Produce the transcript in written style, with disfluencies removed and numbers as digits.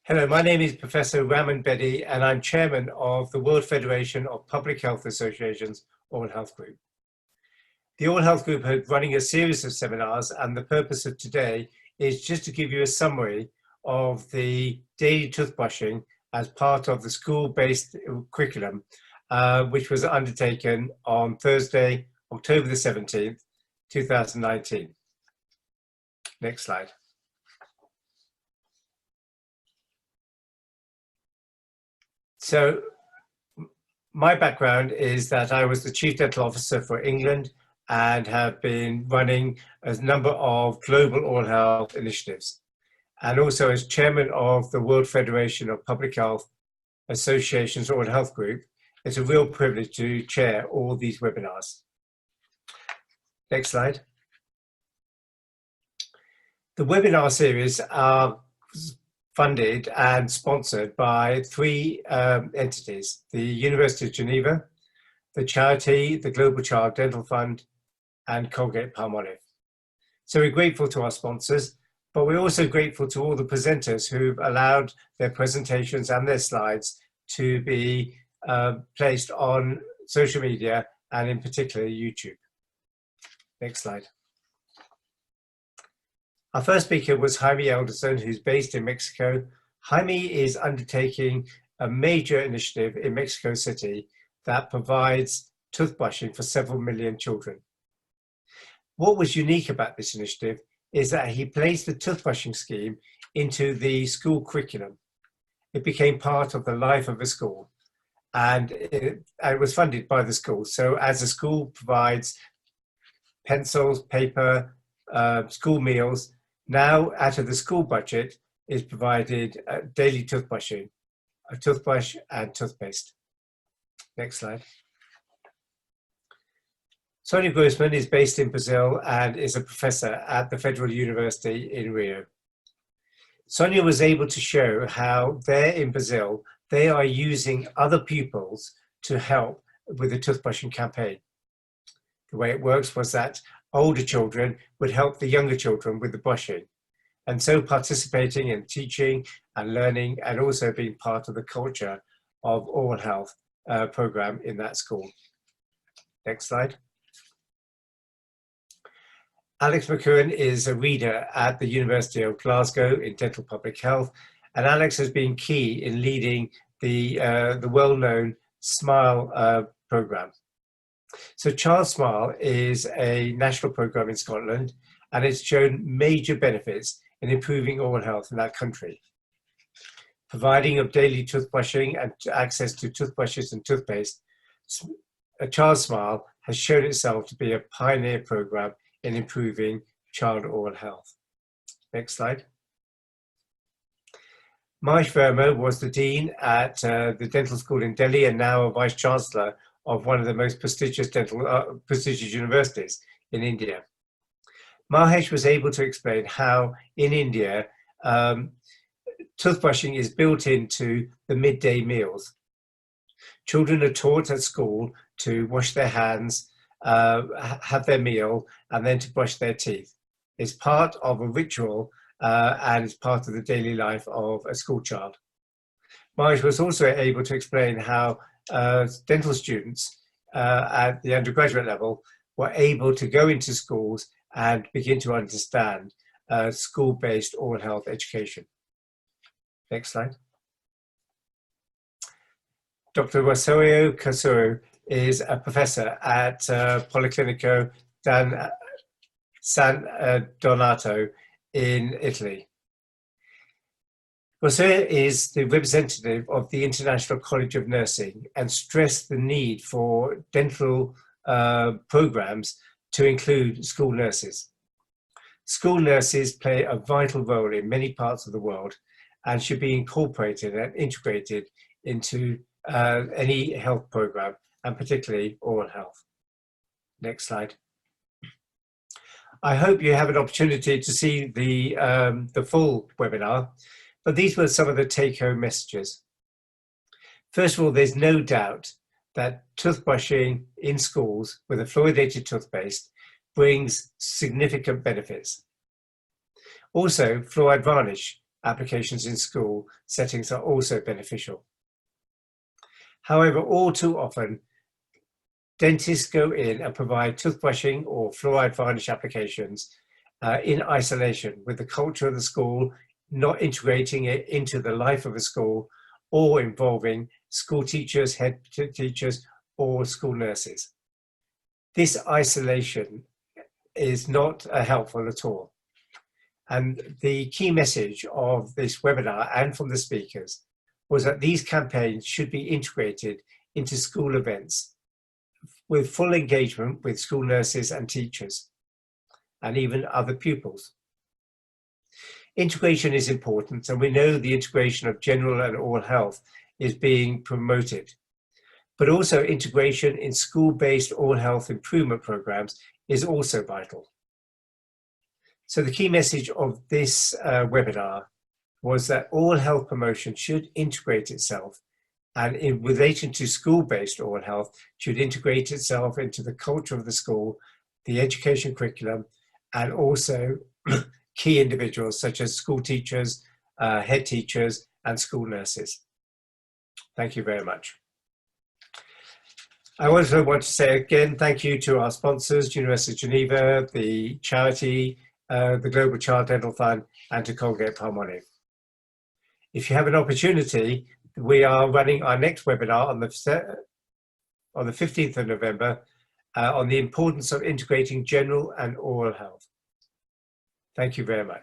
Hello, my name is Professor Raman Bedi, and I'm chairman of the World Federation of Public Health Associations Oral Health Group. The Oral Health Group is running a series of seminars, and the purpose of today is just to give you a summary of the daily toothbrushing as part of the school-based curriculum, which was undertaken on Thursday, October the 17th, 2019. Next slide. So my background is that I was the Chief Dental Officer for England and have been running a number of global oral health initiatives. And also as chairman of the World Federation of Public Health Associations Oral Health Group, it's a real privilege to chair all these webinars. Next slide. The webinar series are funded and sponsored by three entities: the University of Geneva, the charity, the Global Child Dental Fund, and Colgate-Palmolive. So we're grateful to our sponsors, but we're also grateful to all the presenters who've allowed their presentations and their slides to be placed on social media and in particular YouTube. Next slide. Our first speaker was Jaime Elderson, who's based in Mexico. Jaime is undertaking a major initiative in Mexico City that provides toothbrushing for several million children. What was unique about this initiative is that he placed the toothbrushing scheme into the school curriculum. It became part of the life of a school, and it was funded by the school. So as the school provides pencils, paper, school meals, now out of the school budget is provided daily toothbrushing, a toothbrush and toothpaste. Next slide. Sonia Grossman is based in Brazil and is a professor at the Federal University in Rio. Sonia was able to show how there in Brazil, they are using other pupils to help with the toothbrushing campaign. The way it works was that older children would help the younger children with the brushing, and so participating in teaching and learning and also being part of the culture of oral health program in that school. Next slide. Alex McEwen is a reader at the University of Glasgow in dental public health, and Alex has been key in leading the well-known SMILE program. So Child Smile is a national program in Scotland, and it's shown major benefits in improving oral health in that country. Providing of daily toothbrushing and access to toothbrushes and toothpaste, a Child Smile has shown itself to be a pioneer program in improving child oral health. Next slide. Mahesh Verma was the dean at the dental school in Delhi and now a vice chancellor of one of the most prestigious prestigious universities in India. Mahesh was able to explain how in India, toothbrushing is built into the midday meals. Children are taught at school to wash their hands, have their meal, and then to brush their teeth. It's part of a ritual and it's part of the daily life of a school child. Mahesh was also able to explain how dental students at the undergraduate level were able to go into schools and begin to understand school-based oral health education. Next slide. Dr. Rosario Casuro is a professor at Policlinico San Donato in Italy. Rosario is the representative of the International College of Nursing and stressed the need for dental programs to include school nurses. School nurses play a vital role in many parts of the world and should be incorporated and integrated into any health program, and particularly oral health. Next slide. I hope you have an opportunity to see the full webinar, but these were some of the take-home messages. First of all, there's no doubt that toothbrushing in schools with a fluoridated toothpaste brings significant benefits. Also, fluoride varnish applications in school settings are also beneficial. However, all too often, dentists go in and provide toothbrushing or fluoride varnish applications in isolation, with the culture of the school not integrating it into the life of a school or involving school teachers, head teachers, or school nurses. This isolation is not helpful at all. And the key message of this webinar and from the speakers was that these campaigns should be integrated into school events with full engagement with school nurses and teachers, and even other pupils. Integration is important, and we know the integration of general and oral health is being promoted, but also integration in school-based oral health improvement programs is also vital. So the key message of this webinar was that oral health promotion should integrate itself, and in relation to school-based oral health, should integrate itself into the culture of the school, the education curriculum, and also key individuals such as school teachers, head teachers, and school nurses. Thank you very much. I also want to say again, thank you to our sponsors, University of Geneva, the charity, the Global Child Dental Fund, and to Colgate-Palmolive. If you have an opportunity, we are running our next webinar on the 15th of November on the importance of integrating general and oral health. Thank you very much.